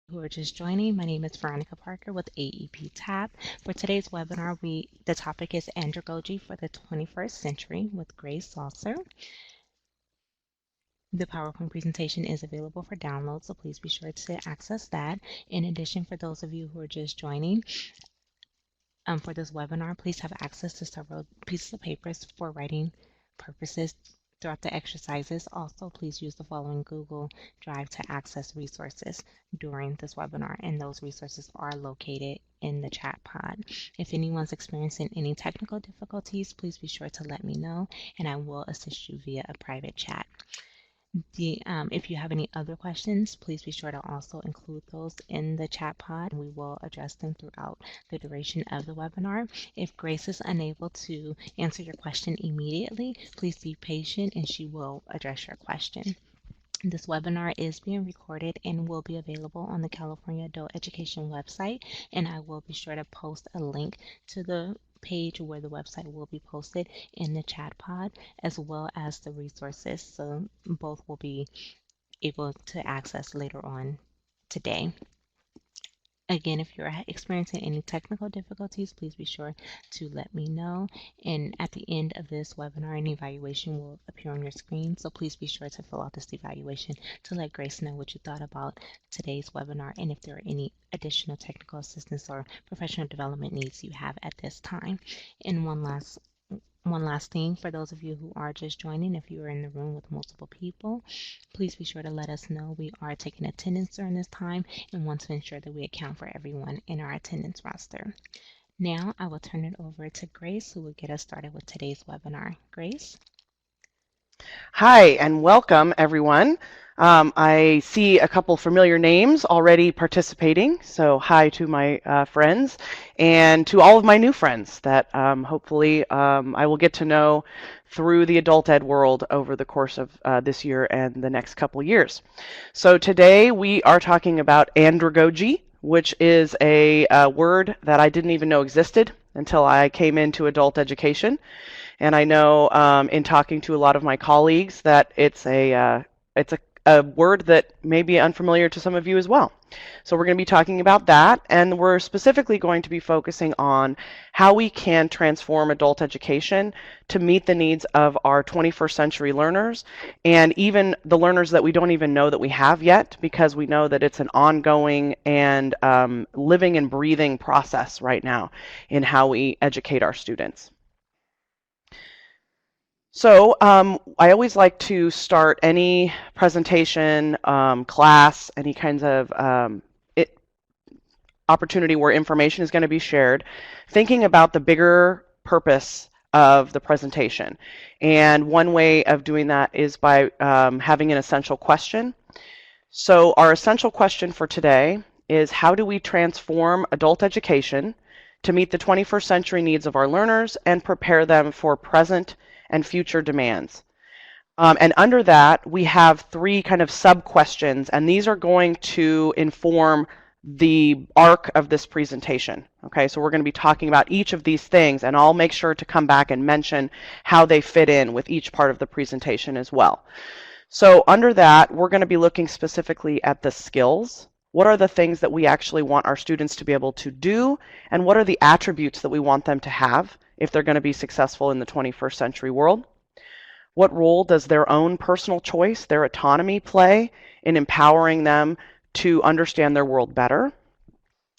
Who are just joining, my name is Veronica Parker with AEP Tab. For today's webinar, the topic is Andragogy for the 21st Century with Grace Saucer. The PowerPoint presentation is available for download, so please be sure to access that. In addition, for those of you who are just joining, for this webinar, please have access to several pieces of papers for writing purposes throughout the exercises. Also, please use the following Google Drive to access resources during this webinar, and those resources are located in the chat pod. If anyone's experiencing any technical difficulties, please be sure to let me know, and I will assist you via a private chat. If you have any other questions, please be sure to also include those in the chat pod. We will address them throughout the duration of the webinar. If Grace is unable to answer your question immediately, please be patient and she will address your question. This webinar is being recorded and will be available on the California Adult Education website, and I will be sure to post a link to the page where the website will be posted in the chat pod, as well as the resources, so both will be able to access later on today. Again, if you're experiencing any technical difficulties, please be sure to let me know. And at the end of this webinar, an evaluation will appear on your screen. So please be sure to fill out this evaluation to let Grace know what you thought about today's webinar and if there are any additional technical assistance or professional development needs you have at this time. And one last thing, for those of you who are just joining, if you are in the room with multiple people, please be sure to let us know. We are taking attendance during this time and want to ensure that we account for everyone in our attendance roster. Now I will turn it over to Grace, who will get us started with today's webinar. Grace? Hi, and welcome, everyone. I see a couple familiar names already participating, so hi to my friends and to all of my new friends that hopefully I will get to know through the adult ed world over the course of this year and the next couple years. So today we are talking about andragogy, which is a word that I didn't even know existed until I came into adult education. And I know in talking to a lot of my colleagues that it's a word that may be unfamiliar to some of you as well. So we're going to be talking about that, and we're specifically going to be focusing on how we can transform adult education to meet the needs of our 21st century learners, and even the learners that we don't even know that we have yet, because we know that it's an ongoing and living and breathing process right now in how we educate our students. So I always like to start any presentation, class, any kinds of opportunity where information is going to be shared, thinking about the bigger purpose of the presentation. And one way of doing that is by having an essential question. So our essential question for today is, how do we transform adult education to meet the 21st century needs of our learners and prepare them for present and future demands? And under that, we have three kind of sub-questions, and these are going to inform the arc of this presentation. Okay, so we're going to be talking about each of these things, and I'll make sure to come back and mention how they fit in with each part of the presentation as well. So under that, we're going to be looking specifically at the skills. What are the things that we actually want our students to be able to do, and what are the attributes that we want them to have if they're going to be successful in the 21st century world? What role does their own personal choice, their autonomy play in empowering them to understand their world better?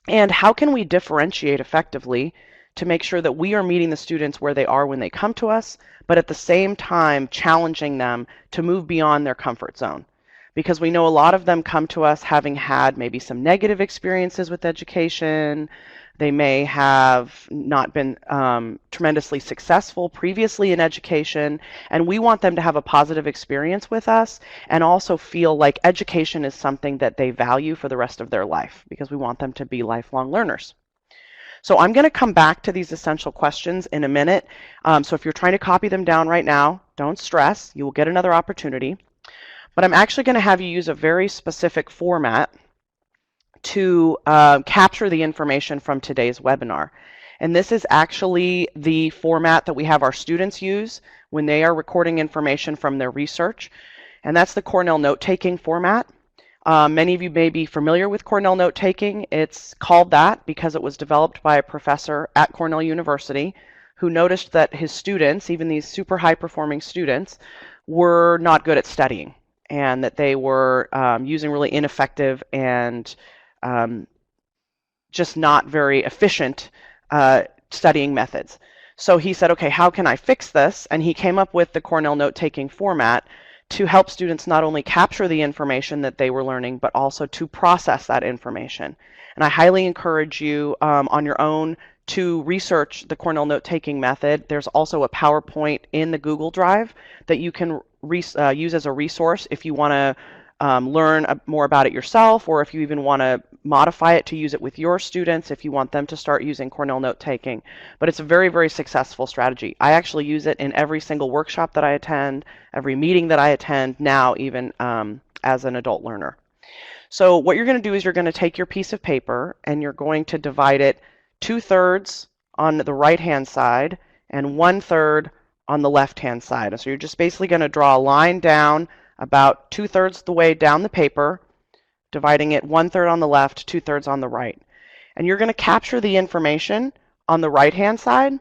And how can we differentiate effectively to make sure that we are meeting the students where they are when they come to us, but at the same time challenging them to move beyond their comfort zone? Because we know a lot of them come to us having had maybe some negative experiences with education. They may have not been tremendously successful previously in education, and we want them to have a positive experience with us and also feel like education is something that they value for the rest of their life, because we want them to be lifelong learners. So I'm going to come back to these essential questions in a minute. So if you're trying to copy them down right now, don't stress. You will get another opportunity. But I'm actually going to have you use a very specific format to capture the information from today's webinar. And this is actually the format that we have our students use when they are recording information from their research. And that's the Cornell note-taking format. Many of you may be familiar with Cornell note-taking. It's called that because it was developed by a professor at Cornell University who noticed that his students, even these super high-performing students, were not good at studying and that they were using really ineffective and um, just not very efficient studying methods. So he said, okay, how can I fix this? And he came up with the Cornell note-taking format to help students not only capture the information that they were learning, but also to process that information. And I highly encourage you on your own to research the Cornell note-taking method. There's also a PowerPoint in the Google Drive that you can use as a resource if you want to learn more about it yourself, or if you even want to modify it to use it with your students if you want them to start using Cornell note-taking. But it's a very, very successful strategy. I actually use it in every single workshop that I attend, every meeting that I attend now, even as an adult learner. So what you're going to do is you're going to take your piece of paper and you're going to divide it 2/3 on the right-hand side and 1/3 on the left-hand side. And so you're just basically going to draw a line down about 2/3 the way down the paper, dividing it 1/3 on the left, 2/3 on the right. And you're going to capture the information on the right-hand side,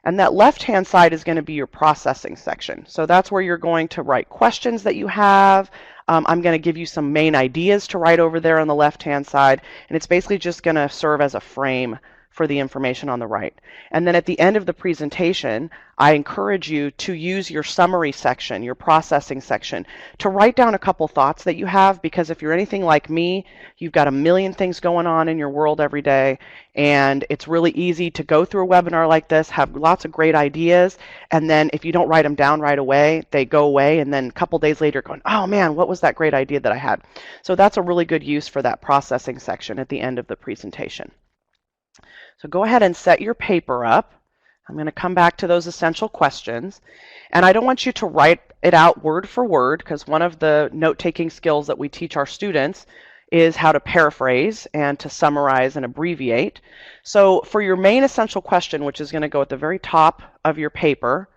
and that left-hand side is going to be your processing section. So that's where you're going to write questions that you have. I'm going to give you some main ideas to write over there on the left-hand side, and it's basically just going to serve as a frame for the information on the right. And then at the end of the presentation, I encourage you to use your summary section, your processing section, to write down a couple thoughts that you have, because if you're anything like me, you've got a million things going on in your world every day, and it's really easy to go through a webinar like this, have lots of great ideas, and then if you don't write them down right away, they go away, and then a couple days later going, oh man, what was that great idea that I had? So that's a really good use for that processing section at the end of the presentation. So go ahead and set your paper up. I'm going to come back to those essential questions. And I don't want you to write it out word for word, because one of the note-taking skills that we teach our students is how to paraphrase and to summarize and abbreviate. So for your main essential question, which is going to go at the very top of your paper,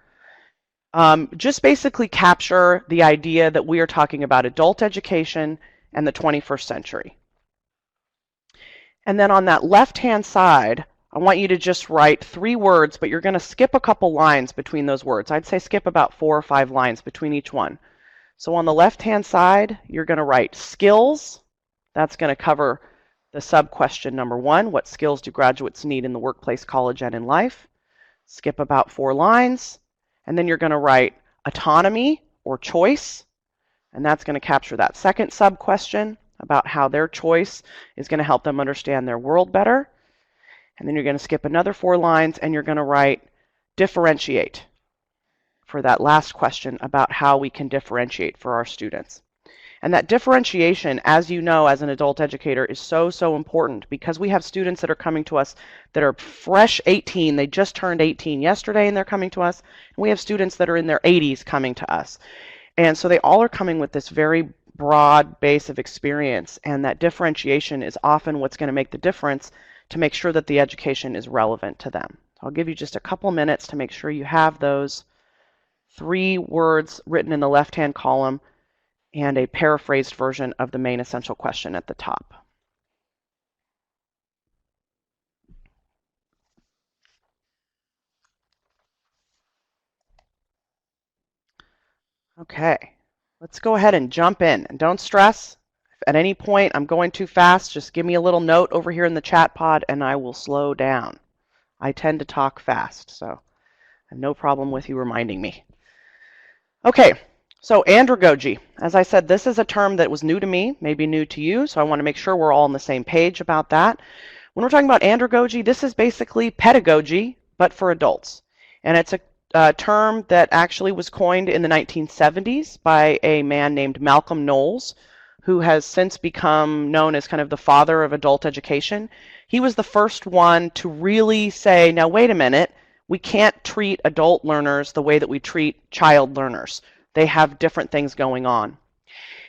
just basically capture the idea that we are talking about adult education and the 21st century. And then on that left-hand side, I want you to just write 3 words, but you're going to skip a couple lines between those words. I'd say skip about 4 or 5 lines between each one. So on the left-hand side, you're going to write skills. That's going to cover the sub-question number 1, what skills do graduates need in the workplace, college, and in life? Skip about 4 lines. And then you're going to write autonomy or choice, and that's going to capture that second sub-question about how their choice is going to help them understand their world better. And then you're going to skip another 4 lines and you're going to write differentiate for that last question about how we can differentiate for our students. And that differentiation, as you know, as an adult educator, is so, so important, because we have students that are coming to us that are fresh 18. They just turned 18 yesterday and they're coming to us. And we have students that are in their 80s coming to us. And so they all are coming with this very broad base of experience, and that differentiation is often what's going to make the difference to make sure that the education is relevant to them. So I'll give you just a couple minutes to make sure you have those 3 words written in the left-hand column and a paraphrased version of the main essential question at the top. Okay, let's go ahead and jump in. And don't stress. If at any point I'm going too fast, just give me a little note over here in the chat pod and I will slow down. I tend to talk fast, so I have no problem with you reminding me. Okay, so andragogy. As I said, this is a term that was new to me, maybe new to you, so I want to make sure we're all on the same page about that. When we're talking about andragogy, this is basically pedagogy, but for adults. And it's a term that actually was coined in the 1970s by a man named Malcolm Knowles, who has since become known as kind of the father of adult education. He was the first one to really say, now wait a minute, we can't treat adult learners the way that we treat child learners. They have different things going on.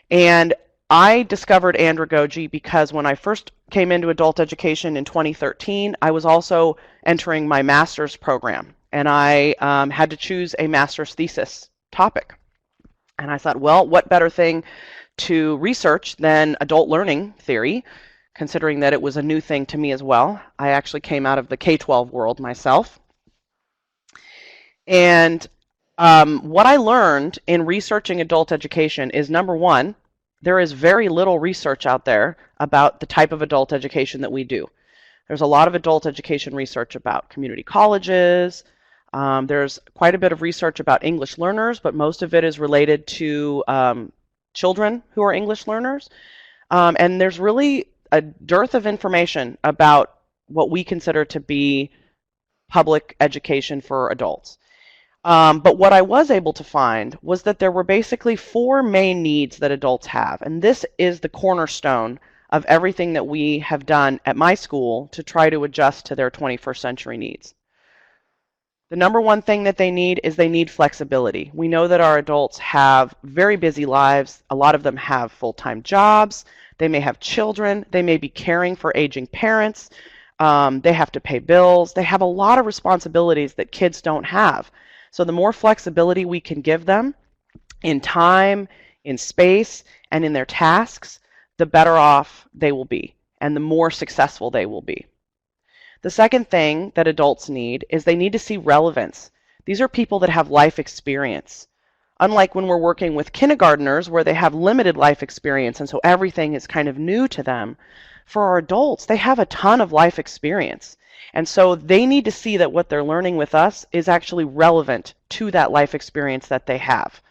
And I discovered andragogy because when I first came into adult education in 2013, I was also entering my master's program, and I had to choose a master's thesis topic. And I thought, well, what better thing to research than adult learning theory, considering that it was a new thing to me as well. I actually came out of the K-12 world myself. And what I learned in researching adult education is number one, there is very little research out there about the type of adult education that we do. There's a lot of adult education research about community colleges. There's quite a bit of research about English learners, but most of it is related to children who are English learners. And there's really a dearth of information about what we consider to be public education for adults. But what I was able to find was that there were basically four main needs that adults have. And this is the cornerstone of everything that we have done at my school to try to adjust to their 21st century needs. The number one thing that they need is they need flexibility. We know that our adults have very busy lives. A lot of them have full-time jobs. They may have children. They may be caring for aging parents. They have to pay bills. They have a lot of responsibilities that kids don't have. So the more flexibility we can give them in time, in space, and in their tasks, the better off they will be and the more successful they will be. The second thing that adults need is they need to see relevance. These are people that have life experience. Unlike when we're working with kindergartners where they have limited life experience and so everything is kind of new to them, for our adults, they have a ton of life experience. And so they need to see that what they're learning with us is actually relevant to that life experience that they have.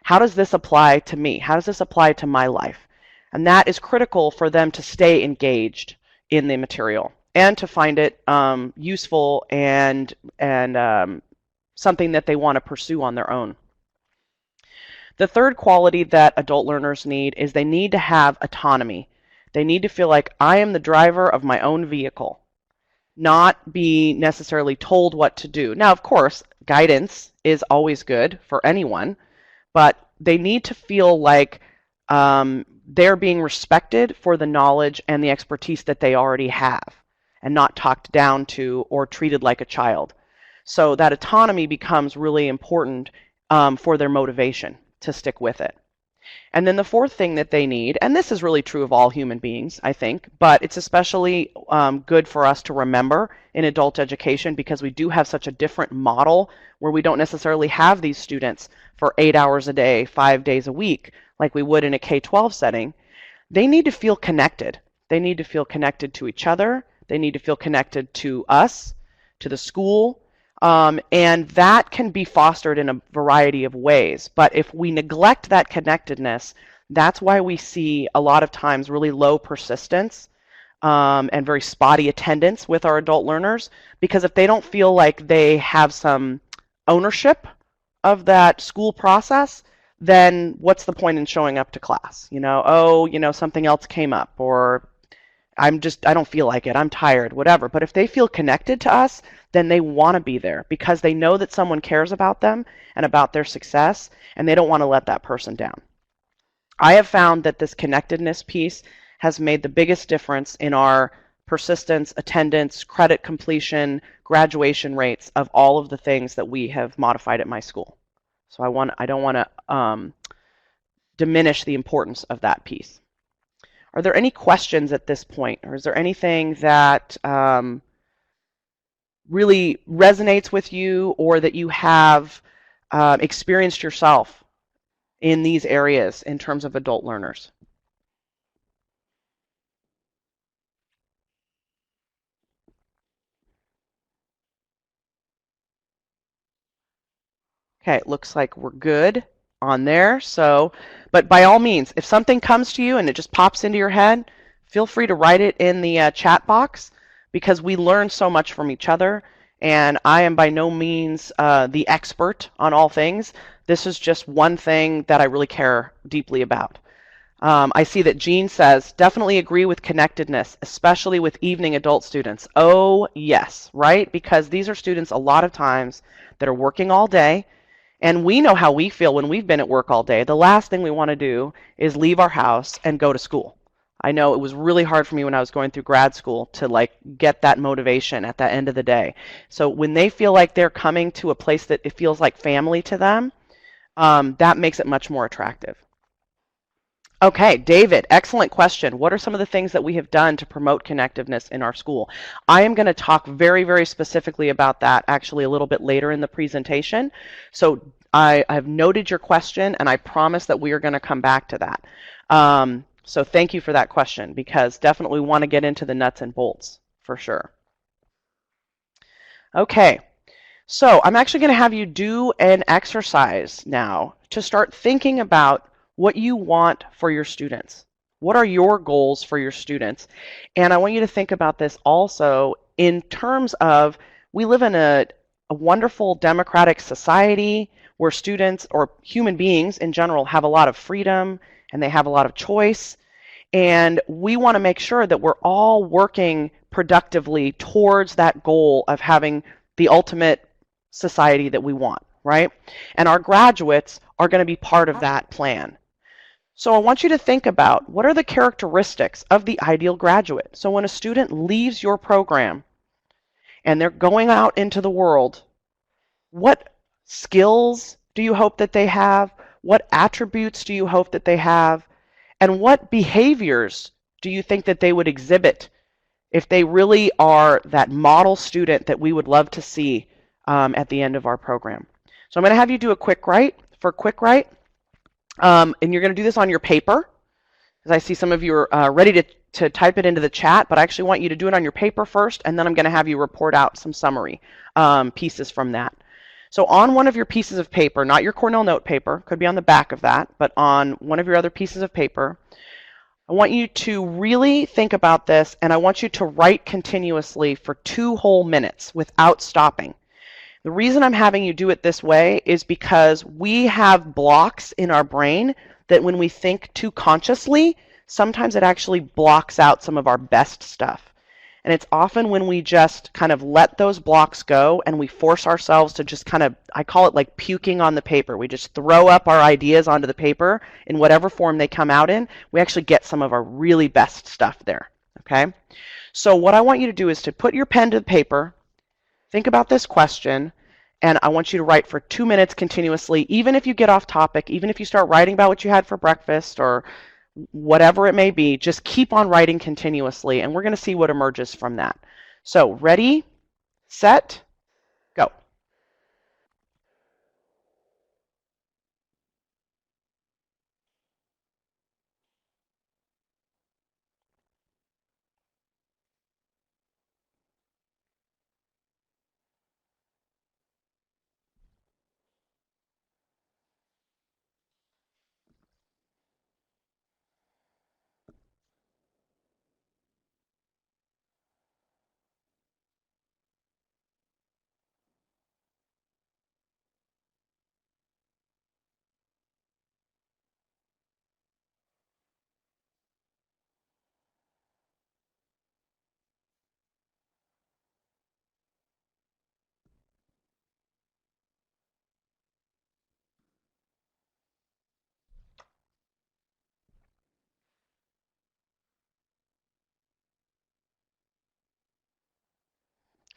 How does this apply to me? How does this apply to my life? And that is critical for them to stay engaged in the material and to find it useful and something that they want to pursue on their own. The third quality that adult learners need is they need to have autonomy. They need to feel like I am the driver of my own vehicle, not be necessarily told what to do. Now, of course, guidance is always good for anyone, but they need to feel like they're being respected for the knowledge and the expertise that they already have and not talked down to or treated like a child. So that autonomy becomes really important for their motivation to stick with it. And then the fourth thing that they need, and this is really true of all human beings, I think, but it's especially good for us to remember in adult education because we do have such a different model where we don't necessarily have these students for 8 hours a day, 5 days a week, like we would in a K-12 setting. They need to feel connected. They need to feel connected to each other. They need to feel connected to us, to the school, and that can be fostered in a variety of ways. But if we neglect that connectedness, that's why we see a lot of times really low persistence and very spotty attendance with our adult learners. Because if they don't feel like they have some ownership of that school process, then what's the point in showing up to class? Something else came up, or I don't feel like it, I'm tired, whatever. But if they feel connected to us, then they want to be there because they know that someone cares about them and about their success, and they don't want to let that person down. I have found that this connectedness piece has made the biggest difference in our persistence, attendance, credit completion, graduation rates of all of the things that we have modified at my school. So I don't want to diminish the importance of that piece. Are there any questions at this point, or is there anything that really resonates with you or that you have experienced yourself in these areas in terms of adult learners? Okay, it looks like we're good on there. But by all means, if something comes to you and it just pops into your head, feel free to write it in the chat box because we learn so much from each other. And I am by no means the expert on all things. This is just one thing that I really care deeply about. I see that Jean says, definitely agree with connectedness, especially with evening adult students. Oh, yes, right? Because these are students a lot of times that are working all day. And we know how we feel when we've been at work all day. The last thing we want to do is leave our house and go to school. I know it was really hard for me when I was going through grad school to get that motivation at the end of the day. So when they feel like they're coming to a place that it feels like family to them, that makes it much more attractive. Okay, David, excellent question. What are some of the things that we have done to promote connectiveness in our school? I am going to talk very, very specifically about that actually a little bit later in the presentation. So I've noted your question, and I promise that we are going to come back to that. So thank you for that question, because definitely we want to get into the nuts and bolts for sure. Okay, so I'm actually going to have you do an exercise now to start thinking about what you want for your students. What are your goals for your students? And I want you to think about this also in terms of we live in a wonderful democratic society where students or human beings in general have a lot of freedom and they have a lot of choice. And we want to make sure that we're all working productively towards that goal of having the ultimate society that we want, right? And our graduates are going to be part of that plan. So I want you to think about what are the characteristics of the ideal graduate. So when a student leaves your program and they're going out into the world, what skills do you hope that they have? What attributes do you hope that they have? And what behaviors do you think that they would exhibit if they really are that model student that we would love to see at the end of our program? So I'm going to have you do a quick write for quick write. And you're going to do this on your paper, because I see some of you are ready to type it into the chat, but I actually want you to do it on your paper first, and then I'm going to have you report out some summary pieces from that. So on one of your pieces of paper, not your Cornell note paper, could be on the back of that, but on one of your other pieces of paper, I want you to really think about this, and I want you to write continuously for 2 whole minutes without stopping. The reason I'm having you do it this way is because we have blocks in our brain that when we think too consciously, sometimes it actually blocks out some of our best stuff. And it's often when we just kind of let those blocks go and we force ourselves to just kind of, I call it like puking on the paper. We just throw up our ideas onto the paper in whatever form they come out in. We actually get some of our really best stuff there, okay? So what I want you to do is to put your pen to the paper, think about this question, and I want you to write for 2 minutes continuously, even if you get off topic, even if you start writing about what you had for breakfast or whatever it may be, just keep on writing continuously, and we're going to see what emerges from that. So ready, set, go.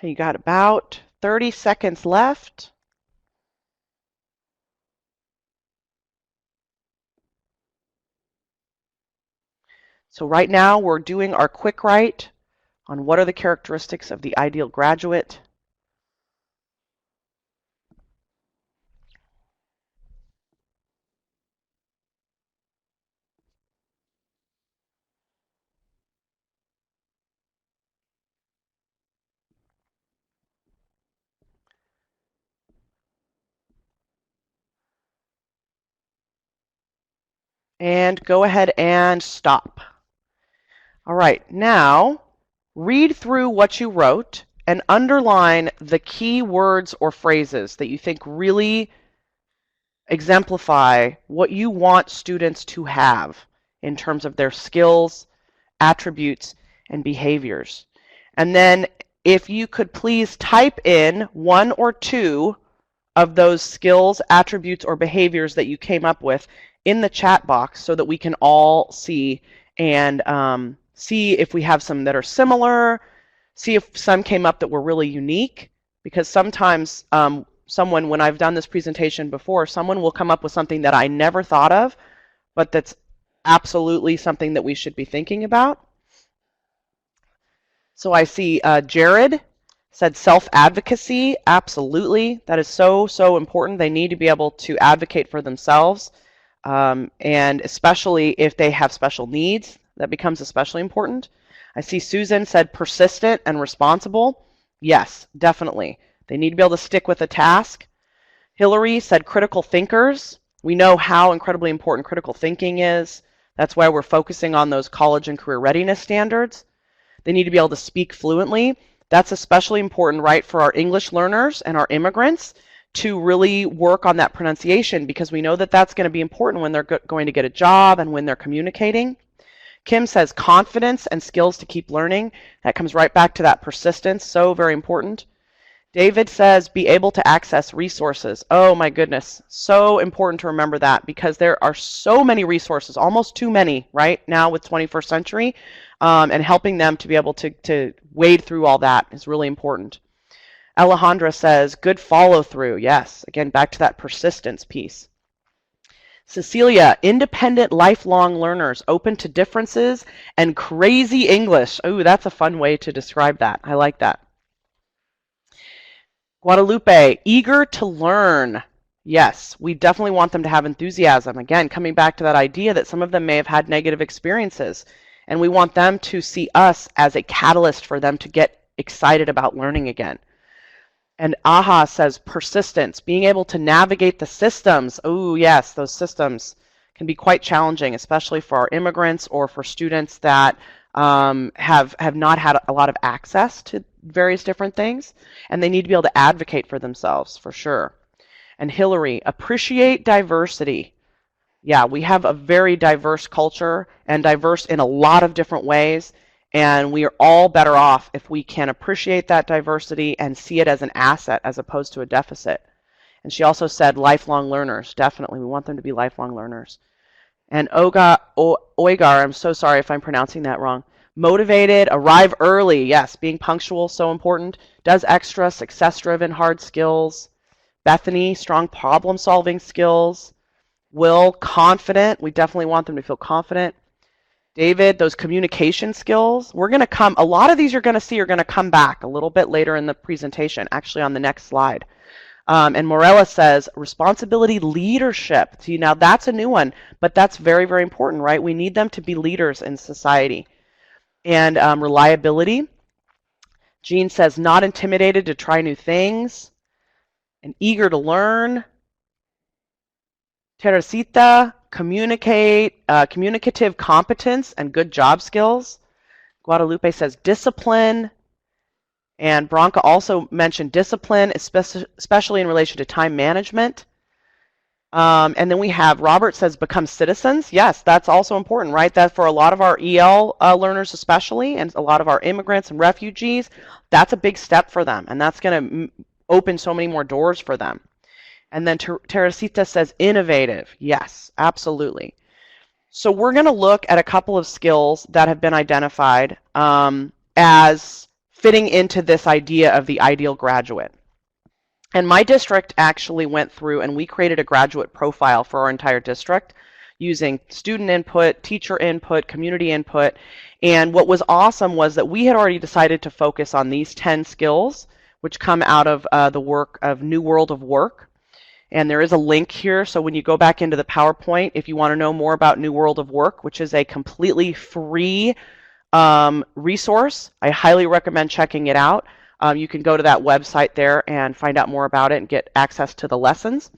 You got about 30 seconds left. So right now we're doing our quick write on what are the characteristics of the ideal graduate. And go ahead and stop. All right, now read through what you wrote and underline the key words or phrases that you think really exemplify what you want students to have in terms of their skills, attributes, and behaviors. And then if you could please type in 1 or 2 of those skills, attributes, or behaviors that you came up with in the chat box so that we can all see and see if we have some that are similar, see if some came up that were really unique, because sometimes someone, when I've done this presentation before, someone will come up with something that I never thought of, but that's Absolutely something that we should be thinking about. So I see Jared said self-advocacy. Absolutely. That is so, so important. They need to be able to advocate for themselves. And especially if they have special needs, that becomes especially important. I see Susan said persistent and responsible. Yes, definitely. They need to be able to stick with a task. Hillary said critical thinkers. We know how incredibly important critical thinking is. That's why we're focusing on those college and career readiness standards. They need to be able to speak fluently. That's especially important, right, for our English learners and our immigrants to really work on that pronunciation, because we know that that's going to be important when they're going to get a job and when they're communicating. Kim says confidence and skills to keep learning. That comes right back to that persistence, so very important. David says be able to access resources. Oh my goodness, so important to remember that, because there are so many resources, almost too many right now with 21st century, and helping them to be able to wade through all that is really important. Alejandra says good follow through. Yes, again, back to that persistence piece. Cecilia, independent lifelong learners, open to differences and crazy English. Oh, that's a fun way to describe that. I like that. Guadalupe, eager to learn. Yes, we definitely want them to have enthusiasm. Again, coming back to that idea that some of them may have had negative experiences, and we want them to see us as a catalyst for them to get excited about learning again. And AHA says persistence, being able to navigate the systems. Oh, yes, those systems can be quite challenging, especially for our immigrants or for students that have not had a lot of access to various different things, and they need to be able to advocate for themselves, for sure. And Hillary, appreciate diversity. Yeah, we have a very diverse culture and diverse in a lot of different ways, and we are all better off if we can appreciate that diversity and see it as an asset as opposed to a deficit. And she also said lifelong learners. Definitely, we want them to be lifelong learners. And Oigar, I'm so sorry if I'm pronouncing that wrong. Motivated, arrive early. Yes, being punctual, so important. Does extra, success-driven, hard skills. Bethany, strong problem-solving skills. Will, confident. We definitely want them to feel confident. David, those communication skills. We're going to come, a lot of these you're going to see are going to come back a little bit later in the presentation, actually on the next slide. And Morella says responsibility leadership. See, now that's a new one, but that's very, very important, right? We need them to be leaders in society. And reliability. Jean says not intimidated to try new things and eager to learn. Teresita, communicative competence and good job skills. Guadalupe says discipline. And Branca also mentioned discipline, especially in relation to time management. And then we have Robert says become citizens. Yes, that's also important, right? That for a lot of our EL learners especially, and a lot of our immigrants and refugees, that's a big step for them. And that's going to open so many more doors for them. And then Teresita says innovative. Yes, absolutely. So we're going to look at a couple of skills that have been identified as fitting into this idea of the ideal graduate. And my district actually went through and we created a graduate profile for our entire district using student input, teacher input, community input. And what was awesome was that we had already decided to focus on these 10 skills, which come out of the work of New World of Work. And there is a link here, so when you go back into the PowerPoint, if you want to know more about New World of Work, which is a completely free resource, I highly recommend checking it out. You can go to that website there and find out more about it and get access to the lessons.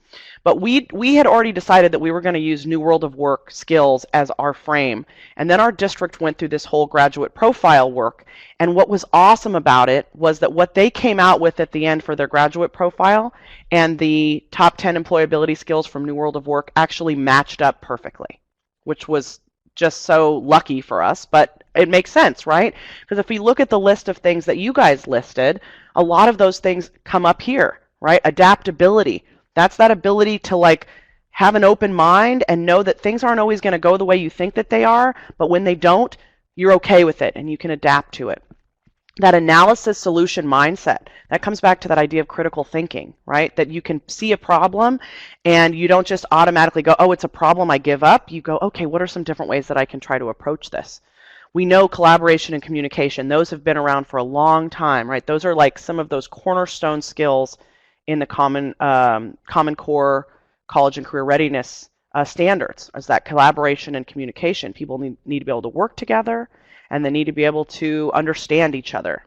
But we had already decided that we were going to use New World of Work skills as our frame. And then our district went through this whole graduate profile work. And what was awesome about it was that what they came out with at the end for their graduate profile and the top 10 employability skills from New World of Work actually matched up perfectly, which was just so lucky for us, but it makes sense, right? Because if we look at the list of things that you guys listed, a lot of those things come up here, right? Adaptability. That's that ability to like have an open mind and know that things aren't always going to go the way you think that they are, but when they don't, you're okay with it and you can adapt to it. that analysis solution mindset. That comes back to that idea of critical thinking, right? That you can see a problem and you don't just automatically go, oh, it's a problem, I give up. You go, okay, what are some different ways that I can try to approach this? We know collaboration and communication, those have been around for a long time, right? Those are like some of those cornerstone skills in the Common Core college and career readiness standards, is that collaboration and communication. People need to be able to work together, and they need to be able to understand each other.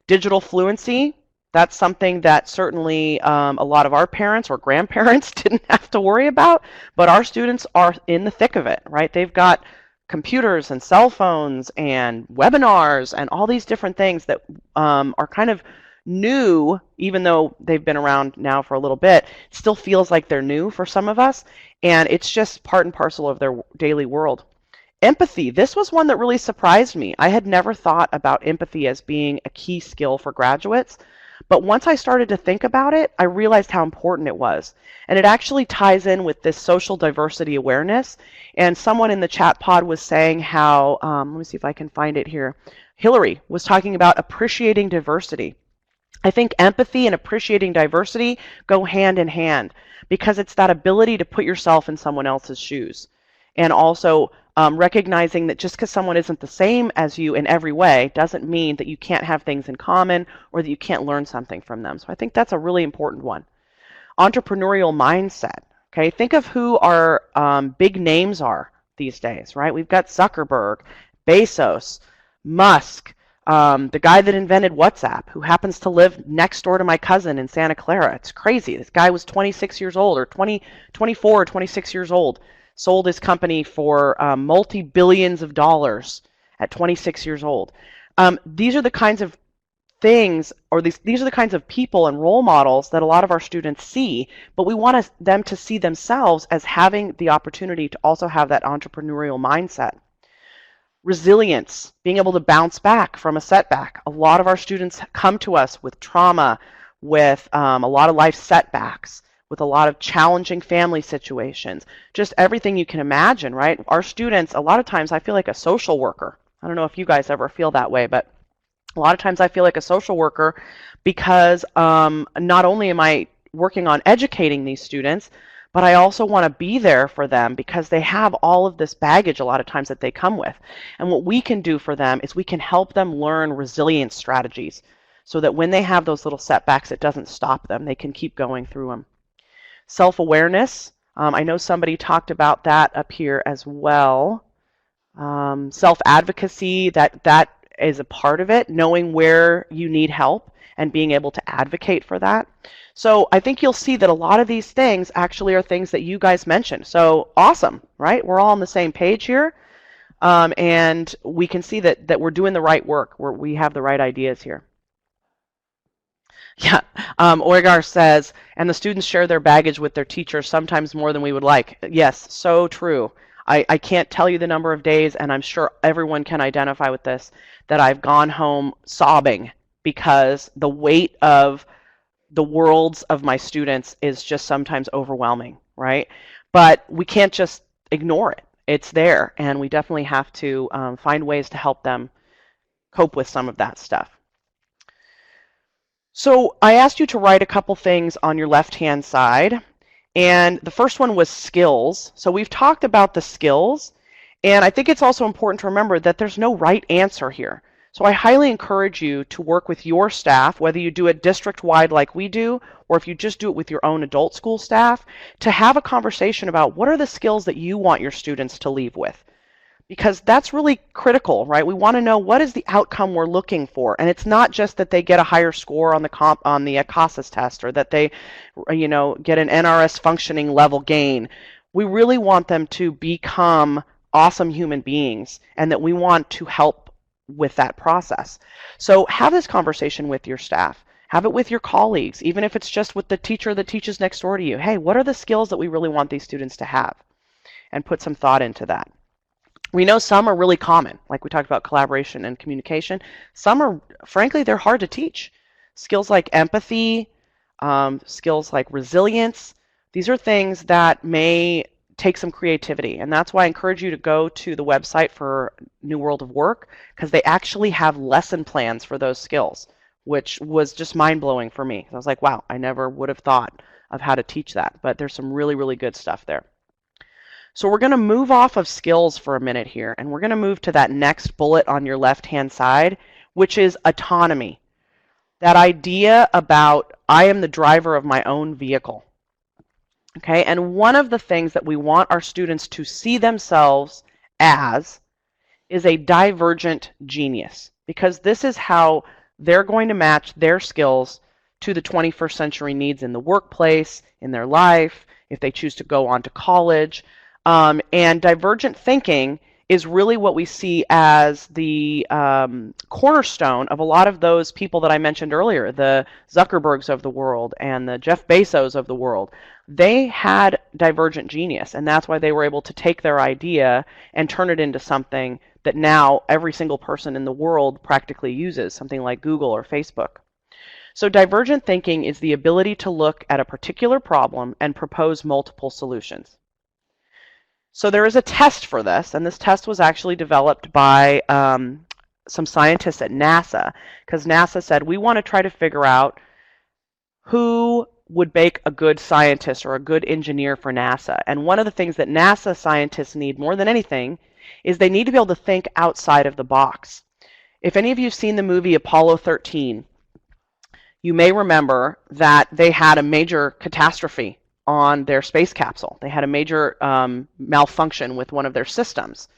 Digital fluency, that's something that certainly a lot of our parents or grandparents didn't have to worry about, but our students are in the thick of it, right? They've got computers and cell phones and webinars and all these different things that are kind of new, even though they've been around now for a little bit. It still feels like they're new for some of us, and it's just part and parcel of their daily world. Empathy. This was one that really surprised me. I had never thought about empathy as being a key skill for graduates, but once I started to think about it, I realized how important it was. And it actually ties in with this social diversity awareness. And someone in the chat pod was saying how, let me see if I can find it here. Hillary was talking about appreciating diversity. I think empathy and appreciating diversity go hand in hand because it's that ability to put yourself in someone else's shoes. And also recognizing that just because someone isn't the same as you in every way doesn't mean that you can't have things in common or that you can't learn something from them. So I think that's a really important one. Entrepreneurial mindset. Okay, think of who our big names are these days, right? We've got Zuckerberg, Bezos, Musk, the guy that invented WhatsApp, who happens to live next door to my cousin in Santa Clara. It's crazy. This guy was 26 years old, or 24 or 26 years old, sold his company for multi-billions of dollars at 26 years old. These are the kinds of things, or these are the kinds of people and role models that a lot of our students see, but we want them to see themselves as having the opportunity to also have that entrepreneurial mindset. Resilience, being able to bounce back from a setback. A lot of our students come to us with trauma, with a lot of life setbacks, with a lot of challenging family situations, just everything you can imagine, right? Our students, a lot of times I feel like a social worker. I don't know if you guys ever feel that way, but a lot of times I feel like a social worker because not only am I working on educating these students, but I also want to be there for them because they have all of this baggage a lot of times that they come with. And what we can do for them is we can help them learn resilience strategies so that when they have those little setbacks, it doesn't stop them. They can keep going through them. Self-awareness. I know somebody talked about that up here as well. Self-advocacy, that is a part of it, knowing where you need help and being able to advocate for that. So I think you'll see that a lot of these things actually are things that you guys mentioned. So awesome, right? We're all on the same page here. And we can see that we're doing the right work, we have the right ideas here. Yeah, Oigar says, and the students share their baggage with their teachers, sometimes more than we would like. Yes, so true. I can't tell you the number of days, and I'm sure everyone can identify with this, that I've gone home sobbing because the weight of the worlds of my students is just sometimes overwhelming, right? But we can't just ignore it. It's there, and we definitely have to find ways to help them cope with some of that stuff. So I asked you to write a couple things on your left-hand side, and the first one was skills. So we've talked about the skills, and I think it's also important to remember that there's no right answer here. So I highly encourage you to work with your staff, whether you do it district-wide like we do, or if you just do it with your own adult school staff, to have a conversation about what are the skills that you want your students to leave with. Because that's really critical, right? We want to know what is the outcome we're looking for, and it's not just that they get a higher score on the CASAS test or that they, get an NRS functioning level gain. We really want them to become awesome human beings, and that we want to help with that process. So have this conversation with your staff. Have it with your colleagues, even if it's just with the teacher that teaches next door to you. Hey, what are the skills that we really want these students to have? And put some thought into that. We know some are really common, like we talked about collaboration and communication. Some are, frankly, they're hard to teach. Skills like empathy, skills like resilience, these are things that may take some creativity. And that's why I encourage you to go to the website for New World of Work, because they actually have lesson plans for those skills, which was just mind-blowing for me. I was like, wow, I never would have thought of how to teach that. But there's some really, really good stuff there. So we're going to move off of skills for a minute here, and we're going to move to that next bullet on your left-hand side, which is autonomy. That idea about I am the driver of my own vehicle. Okay, and one of the things that we want our students to see themselves as is a divergent genius, because this is how they're going to match their skills to the 21st century needs in the workplace, in their life, if they choose to go on to college. And divergent thinking is really what we see as the cornerstone of a lot of those people that I mentioned earlier, the Zuckerbergs of the world and the Jeff Bezos of the world. They had divergent genius, and that's why they were able to take their idea and turn it into something that now every single person in the world practically uses, something like Google or Facebook. So divergent thinking is the ability to look at a particular problem and propose multiple solutions. So there is a test for this, and this test was actually developed by some scientists at NASA, because NASA said, we want to try to figure out who would make a good scientist or a good engineer for NASA. And one of the things that NASA scientists need more than anything is they need to be able to think outside of the box. If any of you have seen the movie Apollo 13, you may remember that they had a major catastrophe on their space capsule. They had a major malfunction with one of their systems.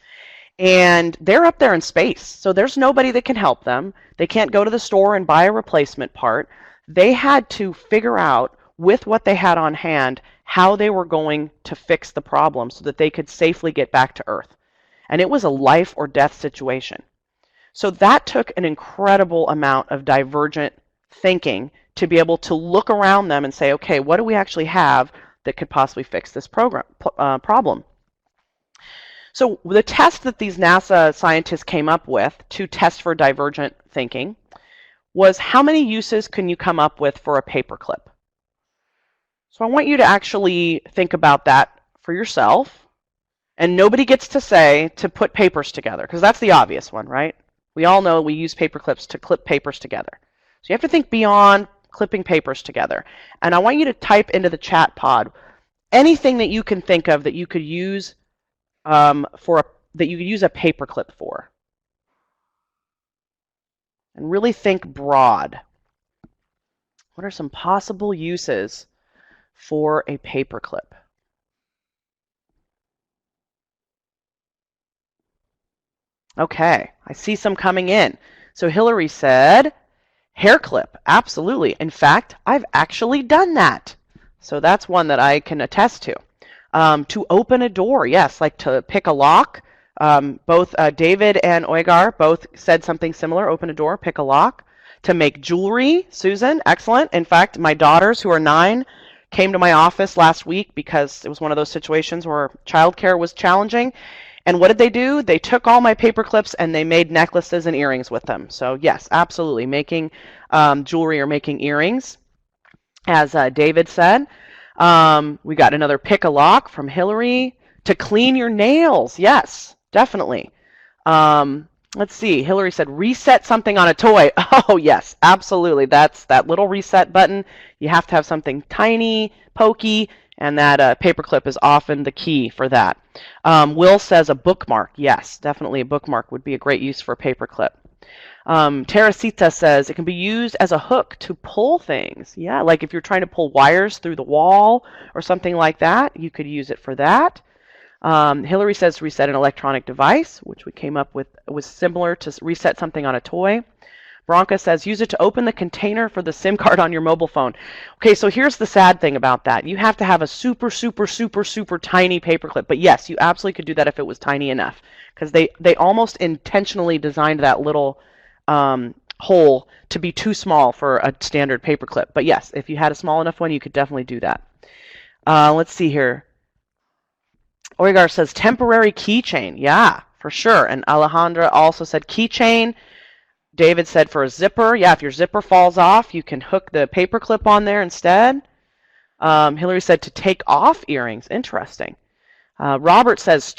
And they're up there in space, so there's nobody that can help them. They can't go to the store and buy a replacement part. They had to figure out, with what they had on hand, how they were going to fix the problem so that they could safely get back to Earth. And it was a life or death situation. So that took an incredible amount of divergent thinking to be able to look around them and say, okay, what do we actually have that could possibly fix this problem? So the test that these NASA scientists came up with to test for divergent thinking was, how many uses can you come up with for a paperclip? So I want you to actually think about that for yourself. And nobody gets to say to put papers together, because that's the obvious one, right? We all know we use paper clips to clip papers together. So you have to think beyond clipping papers together. And I want you to type into the chat pod anything that you can think of that you could use that you could use a paperclip for. And really think broad. What are some possible uses for a paperclip? Okay, I see some coming in. So Hillary said, hair clip, absolutely. In fact, I've actually done that. So that's one that I can attest to. To open a door, yes, like to pick a lock. Both David and Oygar both said something similar, open a door, pick a lock. To make jewelry, Susan, excellent. In fact, my daughters, who are 9, came to my office last week because it was one of those situations where childcare was challenging. And what did they do? They took all my paper clips and they made necklaces and earrings with them. So yes, absolutely, making jewelry or making earrings, as David said. We got another pick a lock from Hillary. To clean your nails, yes, definitely. Let's see, Hillary said reset something on a toy. Oh yes, absolutely. That's that little reset button. You have to have something tiny, pokey, and that paperclip is often the key for that. Will says a bookmark. Yes, definitely a bookmark would be a great use for a paperclip. Teresita says it can be used as a hook to pull things. Yeah, like if you're trying to pull wires through the wall or something like that, you could use it for that. Hillary says reset an electronic device, which we came up with was similar to reset something on a toy. Bronca says use it to open the container for the SIM card on your mobile phone. Okay, so here's the sad thing about that. You have to have a super, super, super, super tiny paperclip. But yes, you absolutely could do that if it was tiny enough, because they almost intentionally designed that little hole to be too small for a standard paperclip. But yes, if you had a small enough one, you could definitely do that. Let's see here. Oygar says temporary keychain. Yeah, for sure. And Alejandra also said keychain. David said for a zipper. Yeah, if your zipper falls off, you can hook the paper clip on there instead. Hillary said to take off earrings. Interesting. Robert says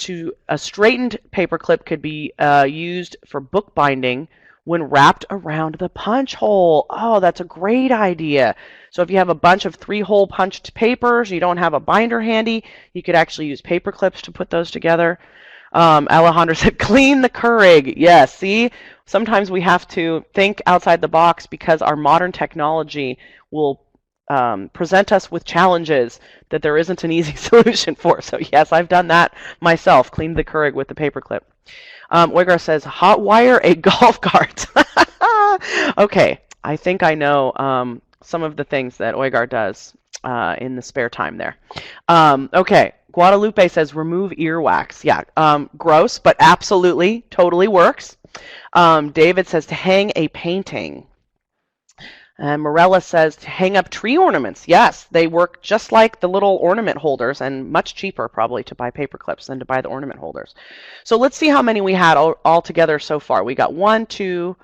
a straightened paperclip could be used for bookbinding when wrapped around the punch hole. Oh, that's a great idea. So if you have a bunch of 3-hole punched papers, you don't have a binder handy, you could actually use paper clips to put those together. Alejandro said, clean the Keurig. Yes, see, sometimes we have to think outside the box because our modern technology will present us with challenges that there isn't an easy solution for. So yes, I've done that myself, cleaned the Keurig with the paperclip. Oygar says, hot wire a golf cart. Okay, I think I know some of the things that Oygar does in the spare time there. Okay, Guadalupe says, remove earwax. Yeah, gross, but absolutely, totally works. David says, to hang a painting. And Morella says to hang up tree ornaments. Yes, they work just like the little ornament holders and much cheaper probably to buy paper clips than to buy the ornament holders. So let's see how many we had all together so far. We got 1, 2,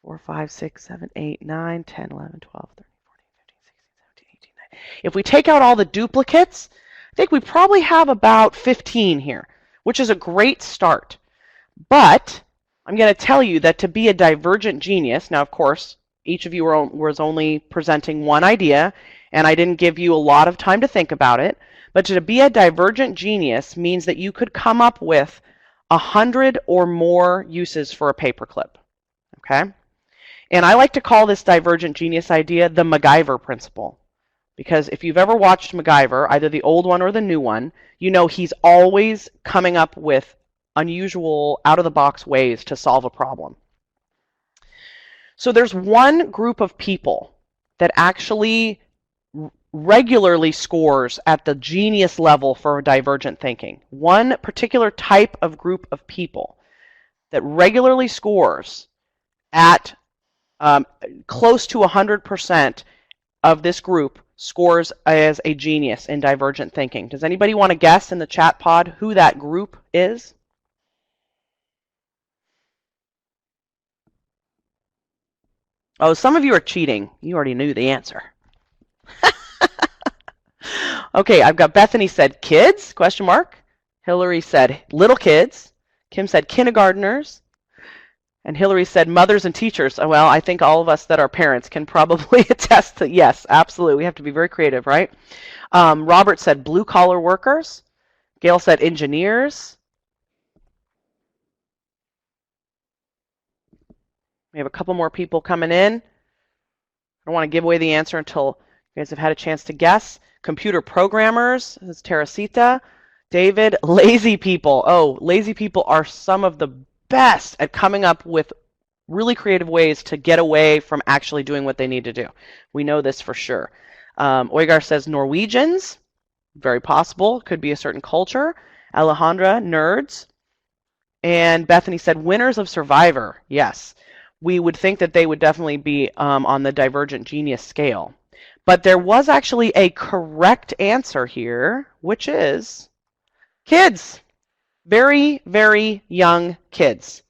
4, 5, 6, 7, 8, 9, 10, 11, 12, 13, 14, 15, 16, 17, 18, 19. If we take out all the duplicates, I think we probably have about 15 here, which is a great start. But I'm going to tell you that to be a divergent genius, now of course, each of you was only presenting one idea, and I didn't give you a lot of time to think about it. But to be a divergent genius means that you could come up with 100 or more uses for a paperclip. Okay? And I like to call this divergent genius idea the MacGyver principle. Because if you've ever watched MacGyver, either the old one or the new one, you know he's always coming up with unusual, out-of-the-box ways to solve a problem. So there's one group of people that actually regularly scores at the genius level for divergent thinking. One particular type of group of people that regularly scores at close to 100% of this group scores as a genius in divergent thinking. Does anybody want to guess in the chat pod who that group is? Oh, some of you are cheating. You already knew the answer. Okay, I've got Bethany said kids, question mark. Hillary said little kids. Kim said kindergartners. And Hillary said mothers and teachers. Well, I think all of us that are parents can probably attest to yes, absolutely. We have to be very creative, right? Robert said blue-collar workers. Gail said engineers. We have a couple more people coming in. I don't want to give away the answer until you guys have had a chance to guess. Computer programmers, this is Teresita. David, lazy people. Oh, lazy people are some of the best at coming up with really creative ways to get away from actually doing what they need to do. We know this for sure. Oygar says Norwegians, very possible, could be a certain culture. Alejandra, nerds. And Bethany said winners of Survivor, yes. We would think that they would definitely be on the divergent genius scale. But there was actually a correct answer here, which is kids. Very, very young kids.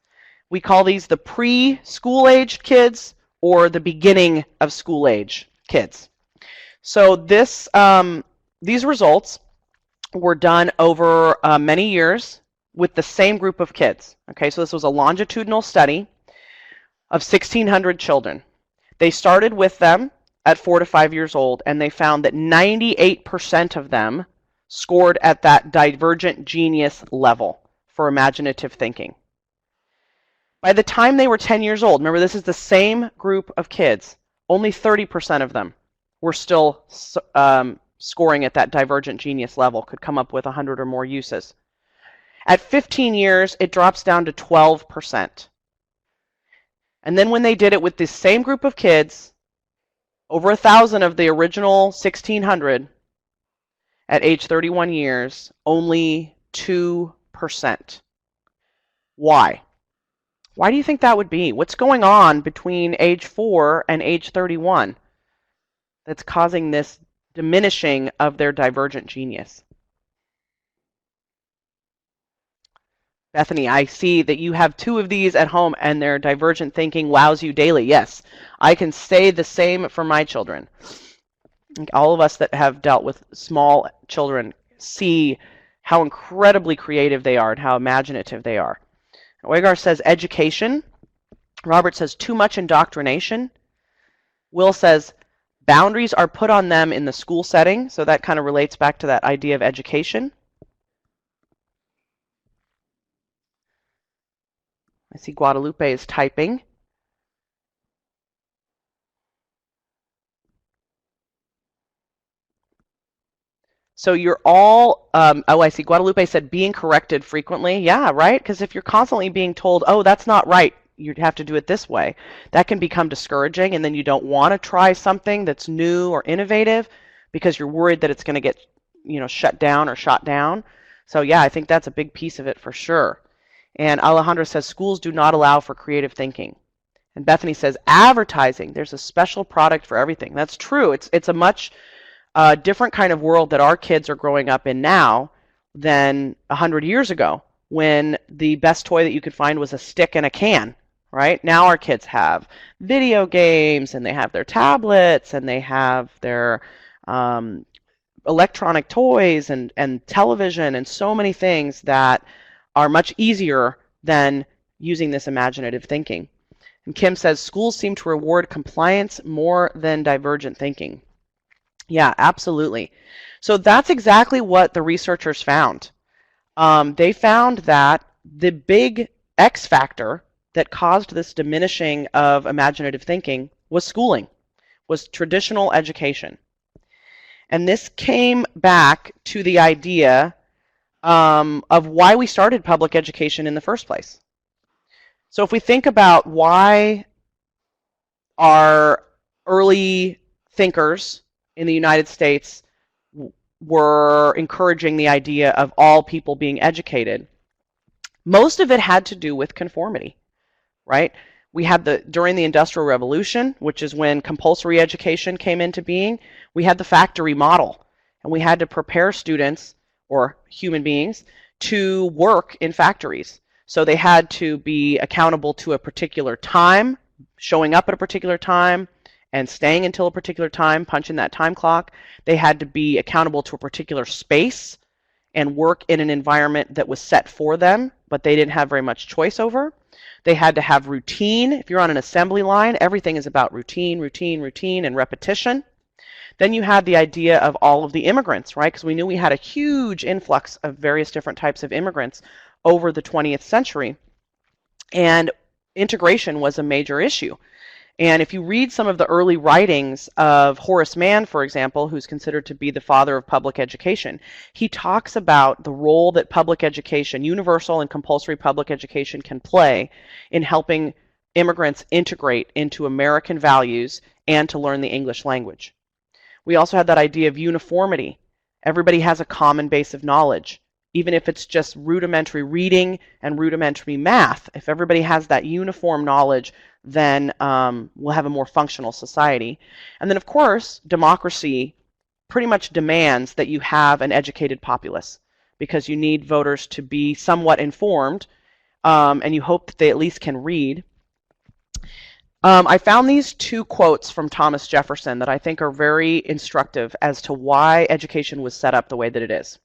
We call these the pre-school age kids or the beginning of school age kids. So these results were done over many years with the same group of kids. Okay, so this was a longitudinal study of 1,600 children. They started with them at 4 to 5 years old, and they found that 98% of them scored at that divergent genius level for imaginative thinking. By the time they were 10 years old, remember this is the same group of kids, only 30% of them were still scoring at that divergent genius level, could come up with 100 or more uses. At 15 years, it drops down to 12%. And then when they did it with this same group of kids, over 1,000 of the original 1,600, at age 31 years, only 2%. Why? Why do you think that would be? What's going on between age 4 and age 31 that's causing this diminishing of their divergent genius? Bethany, I see that you have 2 of these at home and their divergent thinking wows you daily. Yes, I can say the same for my children. All of us that have dealt with small children see how incredibly creative they are and how imaginative they are. Oigar says education. Robert says too much indoctrination. Will says boundaries are put on them in the school setting, so that kind of relates back to that idea of education. I see Guadalupe is typing. So you're all, oh, I see Guadalupe said being corrected frequently. Yeah, right? Because if you're constantly being told, oh, that's not right, you'd have to do it this way, that can become discouraging, and then you don't want to try something that's new or innovative because you're worried that it's going to get, shut down or shot down. So yeah, I think that's a big piece of it for sure. And Alejandra says schools do not allow for creative thinking. And Bethany says advertising. There's a special product for everything. That's true. It's a much different kind of world that our kids are growing up in now than 100 years ago, when the best toy that you could find was a stick and a can, right? Now our kids have video games, and they have their tablets, and they have their electronic toys and television, and so many things that are much easier than using this imaginative thinking. And Kim says schools seem to reward compliance more than divergent thinking. Yeah, absolutely. So that's exactly what the researchers found. They found that the big X factor that caused this diminishing of imaginative thinking was schooling, was traditional education. And this came back to the idea of why we started public education in the first place. So if we think about why our early thinkers in the United States were encouraging the idea of all people being educated, most of it had to do with conformity, right? We had during the Industrial Revolution, which is when compulsory education came into being, we had the factory model, and we had to prepare students, or human beings, to work in factories. So they had to be accountable to a particular time, showing up at a particular time, and staying until a particular time, punching that time clock. They had to be accountable to a particular space and work in an environment that was set for them, but they didn't have very much choice over. They had to have routine. If you're on an assembly line, everything is about routine, routine, routine, and repetition. Then you had the idea of all of the immigrants, right? Because we knew we had a huge influx of various different types of immigrants over the 20th century. And integration was a major issue. And if you read some of the early writings of Horace Mann, for example, who's considered to be the father of public education, he talks about the role that public education, universal and compulsory public education, can play in helping immigrants integrate into American values and to learn the English language. We also had that idea of uniformity. Everybody has a common base of knowledge, even if it's just rudimentary reading and rudimentary math. If everybody has that uniform knowledge, then we'll have a more functional society. And then, of course, democracy pretty much demands that you have an educated populace, because you need voters to be somewhat informed, and you hope that they at least can read. I found these two quotes from Thomas Jefferson that I think are very instructive as to why education was set up the way that it is.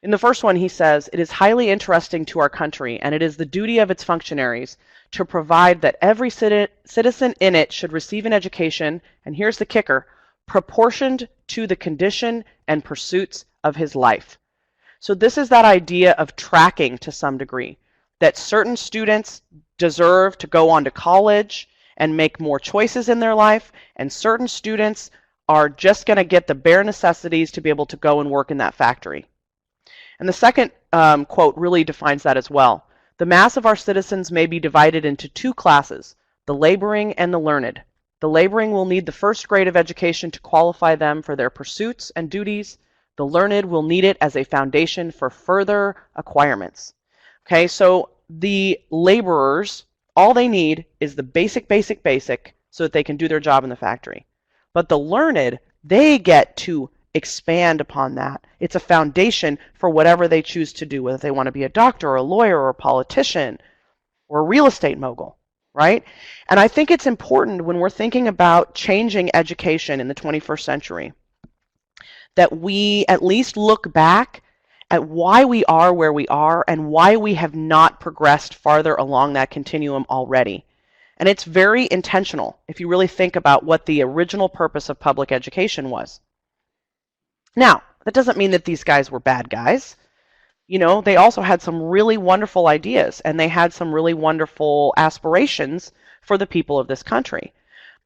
In the first one, he says, "It is highly interesting to our country, and it is the duty of its functionaries to provide that every citizen in it should receive an education," and here's the kicker, "proportioned to the condition and pursuits of his life." So this is that idea of tracking to some degree, that certain students deserve to go on to college and make more choices in their life, and certain students are just going to get the bare necessities to be able to go and work in that factory. And the second quote really defines that as well. "The mass of our citizens may be divided into two classes, the laboring and the learned. The laboring will need the first grade of education to qualify them for their pursuits and duties. The learned will need it as a foundation for further acquirements." Okay, so the laborers, all they need is the basic so that they can do their job in the factory. But the learned, they get to expand upon that. It's a foundation for whatever they choose to do, whether they want to be a doctor or a lawyer or a politician or a real estate mogul, right? And I think it's important when we're thinking about changing education in the 21st century that we at least look back at why we are where we are and why we have not progressed farther along that continuum already. And it's very intentional if you really think about what the original purpose of public education was. Now, that doesn't mean that these guys were bad guys. You know, they also had some really wonderful ideas and they had some really wonderful aspirations for the people of this country.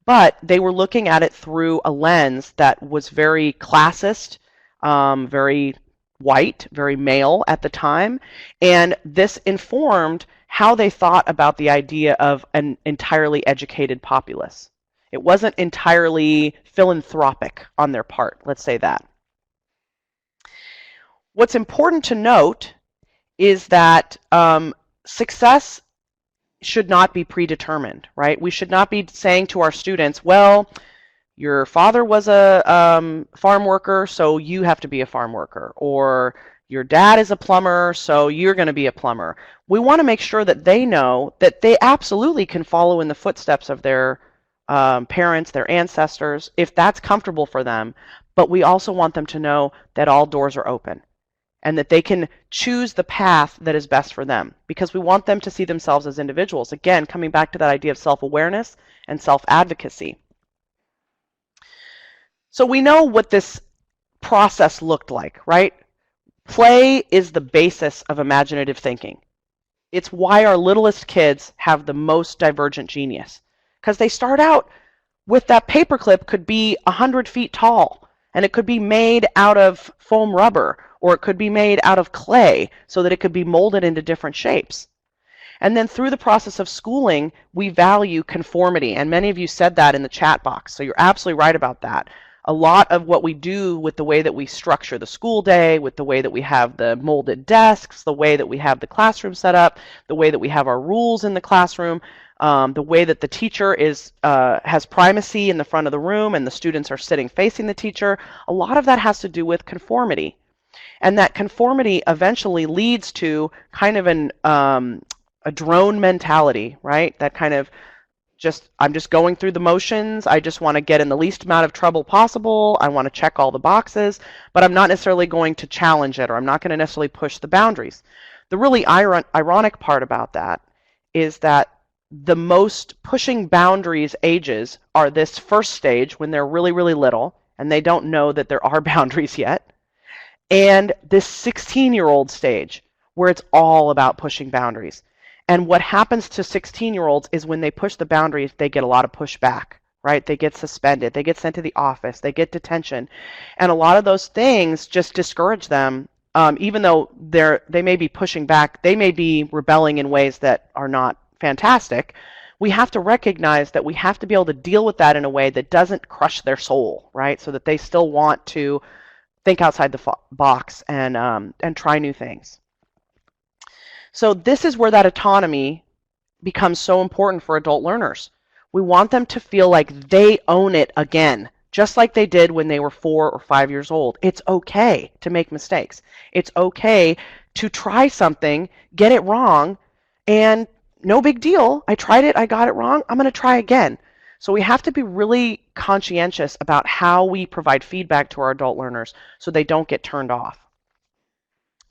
But they were looking at it through a lens that was very classist, very white, very male at the time. And this informed how they thought about the idea of an entirely educated populace. It wasn't entirely philanthropic on their part, let's say that. What's important to note is that success should not be predetermined, right? We should not be saying to our students, well, your father was a farm worker, so you have to be a farm worker. Or your dad is a plumber, so you're going to be a plumber. We want to make sure that they know that they absolutely can follow in the footsteps of their parents, their ancestors, if that's comfortable for them. But we also want them to know that all doors are open and that they can choose the path that is best for them, because we want them to see themselves as individuals. Again, coming back to that idea of self-awareness and self-advocacy. So we know what this process looked like, right? Play is the basis of imaginative thinking. It's why our littlest kids have the most divergent genius, because they start out with that paperclip could be 100 feet tall, and it could be made out of foam rubber, or it could be made out of clay so that it could be molded into different shapes. And then through the process of schooling, we value conformity. And many of you said that in the chat box. So you're absolutely right about that. A lot of what we do with the way that we structure the school day, with the way that we have the molded desks, the way that we have the classroom set up, the way that we have our rules in the classroom, the way that the teacher has primacy in the front of the room and the students are sitting facing the teacher, a lot of that has to do with conformity. And that conformity eventually leads to kind of a drone mentality, right? That kind of I'm just going through the motions. I just want to get in the least amount of trouble possible. I want to check all the boxes, but I'm not necessarily going to challenge it, or I'm not going to necessarily push the boundaries. The really ironic part about that is that the most pushing boundaries ages are this first stage when they're really, really little and they don't know that there are boundaries yet, and this 16-year-old stage where it's all about pushing boundaries. And what happens to 16-year-olds is when they push the boundaries, they get a lot of pushback, right? They get suspended, they get sent to the office, they get detention. And a lot of those things just discourage them, even though they may be pushing back, they may be rebelling in ways that are not fantastic. We have to recognize that we have to be able to deal with that in a way that doesn't crush their soul, right? So that they still want to think outside the box and try new things. So this is where that autonomy becomes so important for adult learners. We want them to feel like they own it again, just like they did when they were 4 or 5 years old. It's okay to make mistakes. It's okay to try something, get it wrong, and no big deal. I tried it, I got it wrong, I'm going to try again. So we have to be really conscientious about how we provide feedback to our adult learners so they don't get turned off.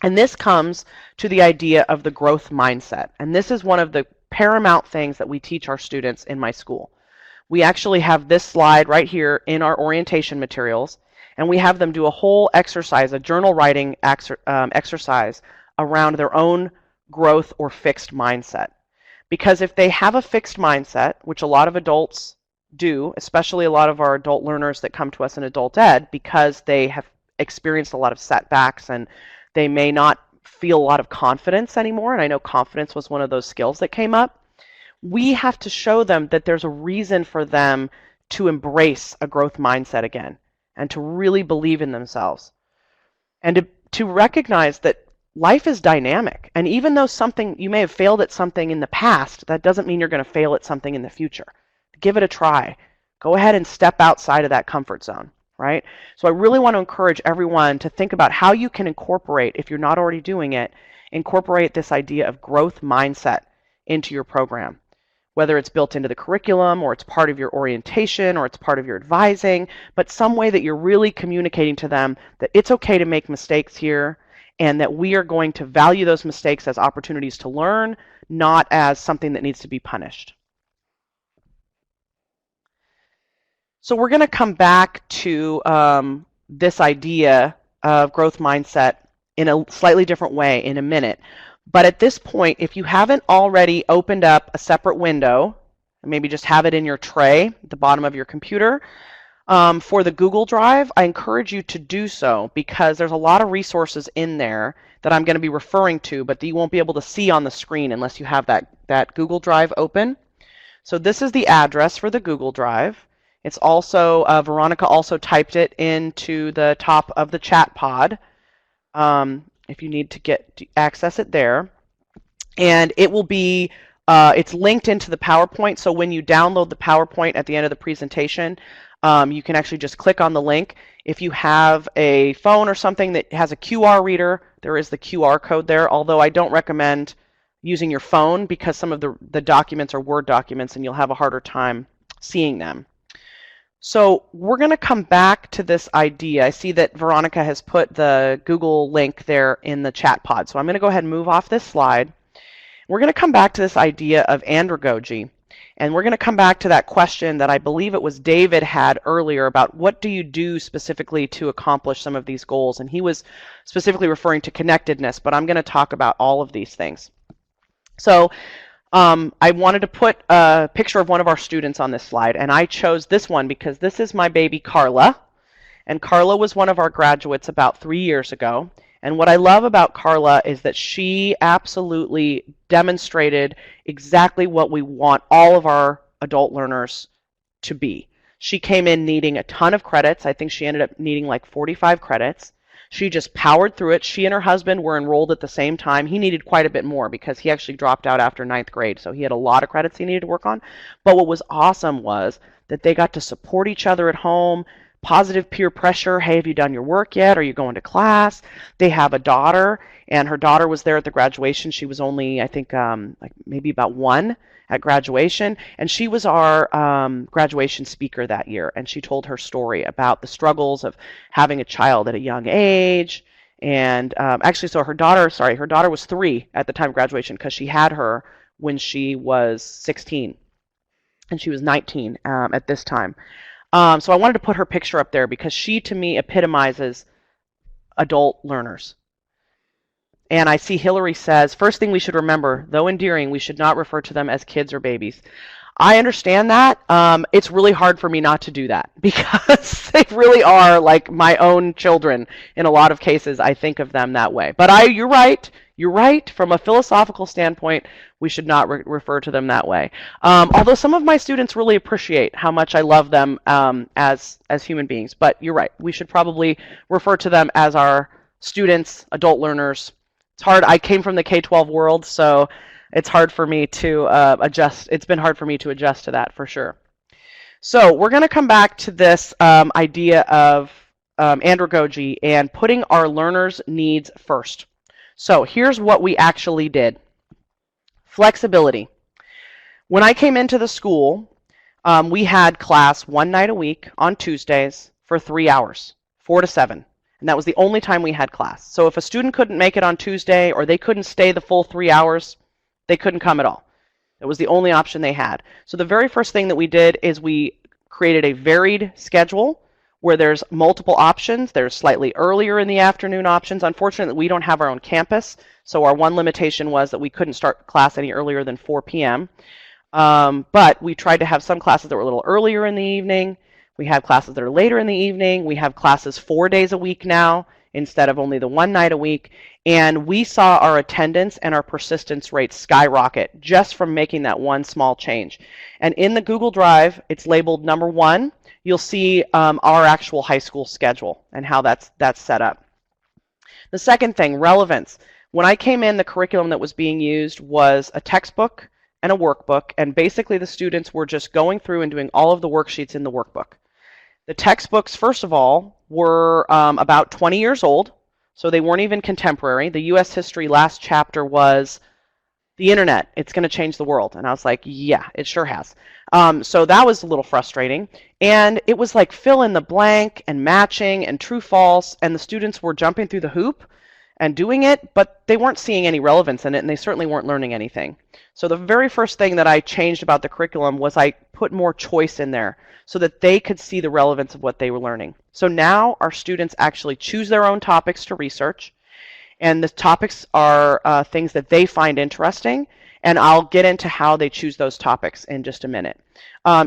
And this comes to the idea of the growth mindset. And this is one of the paramount things that we teach our students in my school. We actually have this slide right here in our orientation materials, and we have them do a whole exercise, a journal writing exercise around their own growth or fixed mindset. Because if they have a fixed mindset, which a lot of adults do, especially a lot of our adult learners that come to us in adult ed, because they have experienced a lot of setbacks and they may not feel a lot of confidence anymore, and I know confidence was one of those skills that came up. We have to show them that there's a reason for them to embrace a growth mindset again and to really believe in themselves. And to recognize that life is dynamic. And even though you may have failed at something in the past, that doesn't mean you're going to fail at something in the future. Give it a try. Go ahead and step outside of that comfort zone. Right? So I really want to encourage everyone to think about how you can incorporate, if you're not already doing it, incorporate this idea of growth mindset into your program. Whether it's built into the curriculum, or it's part of your orientation, or it's part of your advising, but some way that you're really communicating to them that it's okay to make mistakes here, and that we are going to value those mistakes as opportunities to learn, not as something that needs to be punished. So we're going to come back to this idea of growth mindset in a slightly different way in a minute. But at this point, if you haven't already opened up a separate window, maybe just have it in your tray at the bottom of your computer, for the Google Drive, I encourage you to do so because there's a lot of resources in there that I'm going to be referring to, but that you won't be able to see on the screen unless you have that Google Drive open. So this is the address for the Google Drive. It's also, Veronica also typed it into the top of the chat pod if you need to access it there. And it will be, it's linked into the PowerPoint, so when you download the PowerPoint at the end of the presentation, you can actually just click on the link. If you have a phone or something that has a QR reader, there is the QR code there, although I don't recommend using your phone because some of the documents are Word documents and you'll have a harder time seeing them. So we're going to come back to this idea. I see that Veronica has put the Google link there in the chat pod. So I'm going to go ahead and move off this slide. We're going to come back to this idea of andragogy. And we're going to come back to that question that I believe it was David had earlier about what do you do specifically to accomplish some of these goals. And he was specifically referring to connectedness, but I'm going to talk about all of these things. So I wanted to put a picture of one of our students on this slide, and I chose this one because this is my baby Carla. And Carla was one of our graduates about 3 years ago. And what I love about Carla is that she absolutely demonstrated exactly what we want all of our adult learners to be. She came in needing a ton of credits. I think she ended up needing like 45 credits. She just powered through it. She and her husband were enrolled at the same time. He needed quite a bit more because he actually dropped out after 9th grade, so he had a lot of credits he needed to work on. But what was awesome was that they got to support each other at home. Positive peer pressure. Hey, have you done your work yet? Are you going to class? They have a daughter, and her daughter was there at the graduation. She was only, I think, like maybe about 1 at graduation, and she was our graduation speaker that year, and she told her story about the struggles of having a child at a young age. And actually, so her daughter was 3 at the time of graduation because she had her when she was 16, and she was 19 at this time. So I wanted to put her picture up there because she, to me, epitomizes adult learners. And I see Hillary says, first thing we should remember, though endearing, we should not refer to them as kids or babies. I understand that. It's really hard for me not to do that because they really are like my own children. In a lot of cases, I think of them that way. But you're right. You're right. From a philosophical standpoint, we should not refer to them that way. Although some of my students really appreciate how much I love them as human beings. But you're right. We should probably refer to them as our students, adult learners. It's hard. I came from the K-12 world, so it's hard for me to adjust. It's been hard for me to adjust to that for sure. So we're going to come back to this idea of andragogy and putting our learners' needs first. So here's what we actually did. Flexibility. When I came into the school, we had class 1 night a week on Tuesdays for 3 hours, 4 to 7. And that was the only time we had class. So if a student couldn't make it on Tuesday or they couldn't stay the full 3 hours, they couldn't come at all. It was the only option they had. So the very first thing that we did is we created a varied schedule where there's multiple options. There's slightly earlier in the afternoon options. Unfortunately, we don't have our own campus, so our one limitation was that we couldn't start class any earlier than 4 p.m. But we tried to have some classes that were a little earlier in the evening. We have classes that are later in the evening. We have classes 4 days a week now instead of only the 1 night a week. And we saw our attendance and our persistence rates skyrocket just from making that one small change. And in the Google Drive, it's labeled number 1. You'll see our actual high school schedule and how that's set up. The second thing, relevance. When I came in, the curriculum that was being used was a textbook and a workbook. And basically, the students were just going through and doing all of the worksheets in the workbook. The textbooks, first of all, were about 20 years old, so they weren't even contemporary. The U.S. history last chapter was the internet. It's going to change the world. And I was like, yeah, it sure has. So that was a little frustrating. And it was like fill in the blank and matching and true false, and the students were jumping through the hoop. and doing it, but they weren't seeing any relevance in it, and they certainly weren't learning anything. So the very first thing that I changed about the curriculum was I put more choice in there so that they could see the relevance of what they were learning. So now our students actually choose their own topics to research, and the topics are things that they find interesting, and I'll get into how they choose those topics in just a minute.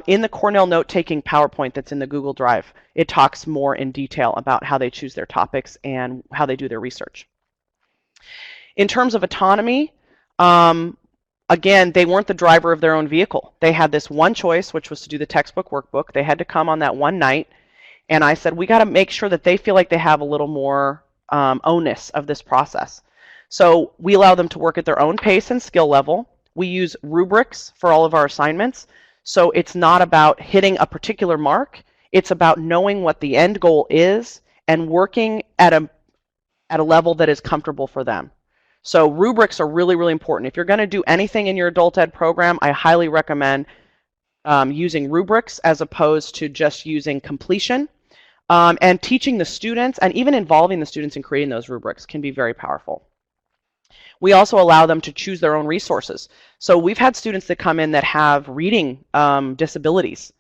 In the Cornell note-taking PowerPoint that's in the Google Drive, it talks more in detail about how they choose their topics and how they do their research. In terms of autonomy, again, they weren't the driver of their own vehicle. They had this one choice, which was to do the textbook workbook. They had to come on that one night, and I said, we got to make sure that they feel like they have a little more onus of this process. So we allow them to work at their own pace and skill level. We use rubrics for all of our assignments. So it's not about hitting a particular mark. It's about knowing what the end goal is and working at a level that is comfortable for them. So rubrics are really, really important. If you're going to do anything in your adult ed program, I highly recommend using rubrics as opposed to just using completion. And teaching the students and even involving the students in creating those rubrics can be very powerful. We also allow them to choose their own resources. So we've had students that come in that have reading disabilities.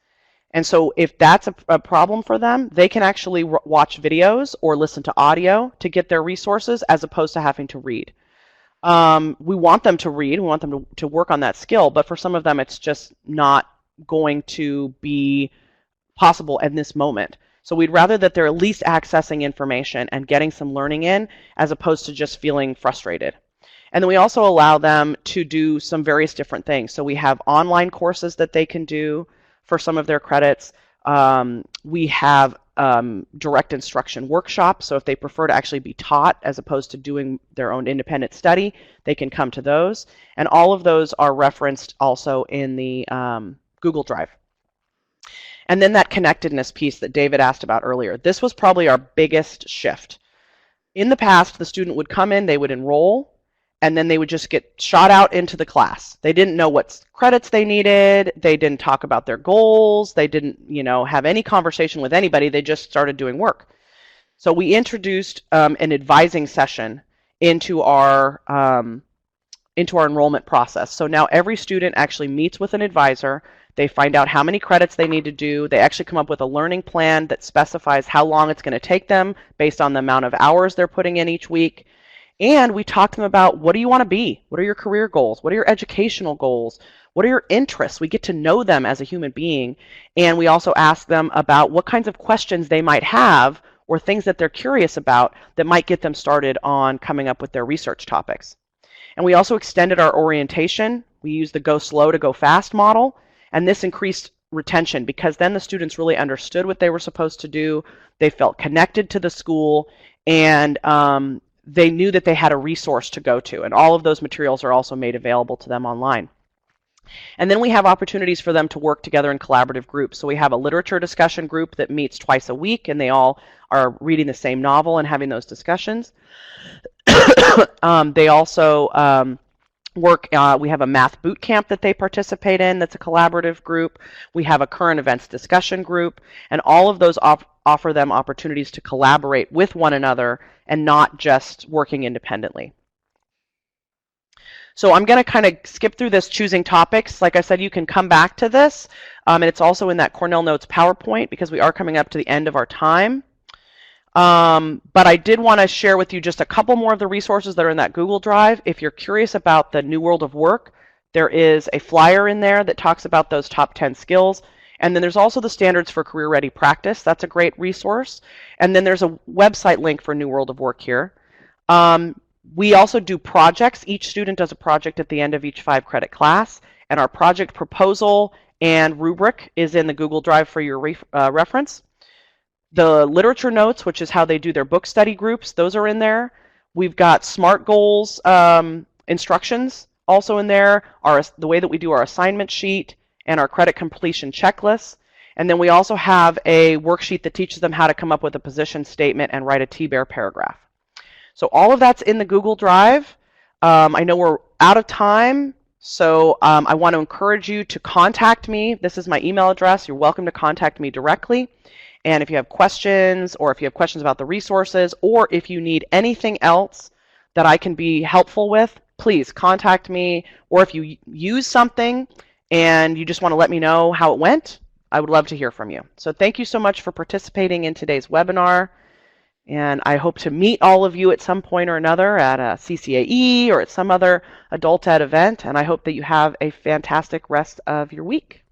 And so if that's a problem for them, they can actually watch videos or listen to audio to get their resources as opposed to having to read. We want them to read, we want them to work on that skill, but for some of them it's just not going to be possible in this moment. So we'd rather that they're at least accessing information and getting some learning in as opposed to just feeling frustrated. And then we also allow them to do some various different things. So we have online courses that they can do for some of their credits. We have direct instruction workshops. So if they prefer to actually be taught as opposed to doing their own independent study, they can come to those. And all of those are referenced also in the Google Drive. And then that connectedness piece that David asked about earlier. This was probably our biggest shift. In the past, the student would come in, they would enroll, and then they would just get shot out into the class. They didn't know what credits they needed. They didn't talk about their goals. They didn't, have any conversation with anybody. They just started doing work. So we introduced an advising session into our enrollment process. So now every student actually meets with an advisor. They find out how many credits they need to do. They actually come up with a learning plan that specifies how long it's going to take them based on the amount of hours they're putting in each week. And we talk to them about, what do you want to be? What are your career goals? What are your educational goals? What are your interests? We get to know them as a human being. And we also ask them about what kinds of questions they might have or things that they're curious about that might get them started on coming up with their research topics. And we also extended our orientation. We used the go slow to go fast model. And this increased retention because then the students really understood what they were supposed to do. They felt connected to the school, and they knew that they had a resource to go to. And all of those materials are also made available to them online. And then we have opportunities for them to work together in collaborative groups. So we have a literature discussion group that meets twice a week, and they all are reading the same novel and having those discussions. They also work. We have a math boot camp that they participate in that's a collaborative group. We have a current events discussion group, and all of those offer them opportunities to collaborate with one another and not just working independently. So I'm going to kind of skip through this choosing topics. Like I said, you can come back to this, and it's also in that Cornell Notes PowerPoint because we are coming up to the end of our time. But I did want to share with you just a couple more of the resources that are in that Google Drive. If you're curious about the New World of Work, there is a flyer in there that talks about those top 10 skills. And then there's also the Standards for Career Ready Practice. That's a great resource. And then there's a website link for New World of Work here. We also do projects. Each student does a project at the end of each 5-credit class. And our project proposal and rubric is in the Google Drive for your reference. The literature notes, which is how they do their book study groups, those are in there. We've got SMART goals instructions also in there, the way that we do our assignment sheet and our credit completion checklists. And then we also have a worksheet that teaches them how to come up with a position statement and write a T-Bear paragraph. So all of that's in the Google Drive. I know we're out of time, so I want to encourage you to contact me. This is my email address. You're welcome to contact me directly. And if you have questions, or if you have questions about the resources, or if you need anything else that I can be helpful with, please contact me. Or if you use something and you just want to let me know how it went, I would love to hear from you. So thank you so much for participating in today's webinar. And I hope to meet all of you at some point or another at a CCAE or at some other adult ed event. And I hope that you have a fantastic rest of your week.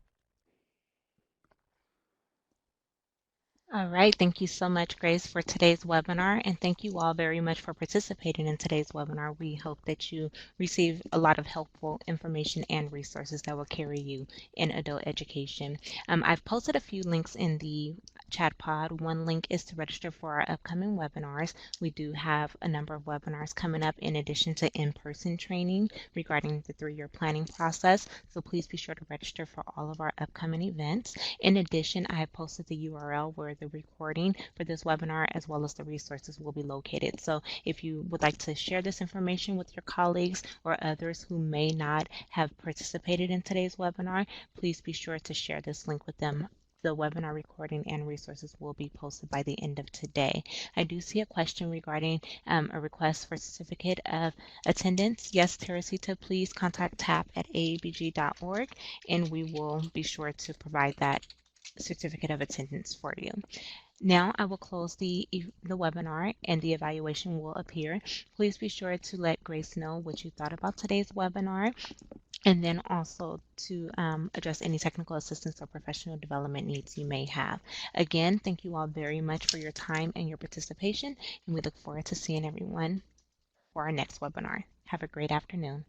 All right, thank you so much, Grace, for today's webinar, and thank you all very much for participating in today's webinar. We hope that you receive a lot of helpful information and resources that will carry you in adult education. I've posted a few links in the chat pod. One link is to register for our upcoming webinars. We do have a number of webinars coming up in addition to in-person training regarding the 3-year planning process, so please be sure to register for all of our upcoming events. In addition, I have posted the URL where the recording for this webinar as well as the resources will be located. So if you would like to share this information with your colleagues or others who may not have participated in today's webinar, please be sure to share this link with them. The webinar recording and resources will be posted by the end of today. I do see a question regarding a request for certificate of attendance. Yes, Teresita, please contact TAP at aabg.org and we will be sure to provide that certificate of attendance for you. Now I will close the webinar and the evaluation will appear. Please be sure to let Grace know what you thought about today's webinar and then also to address any technical assistance or professional development needs you may have. Again, thank you all very much for your time and your participation, and we look forward to seeing everyone for our next webinar. Have a great afternoon.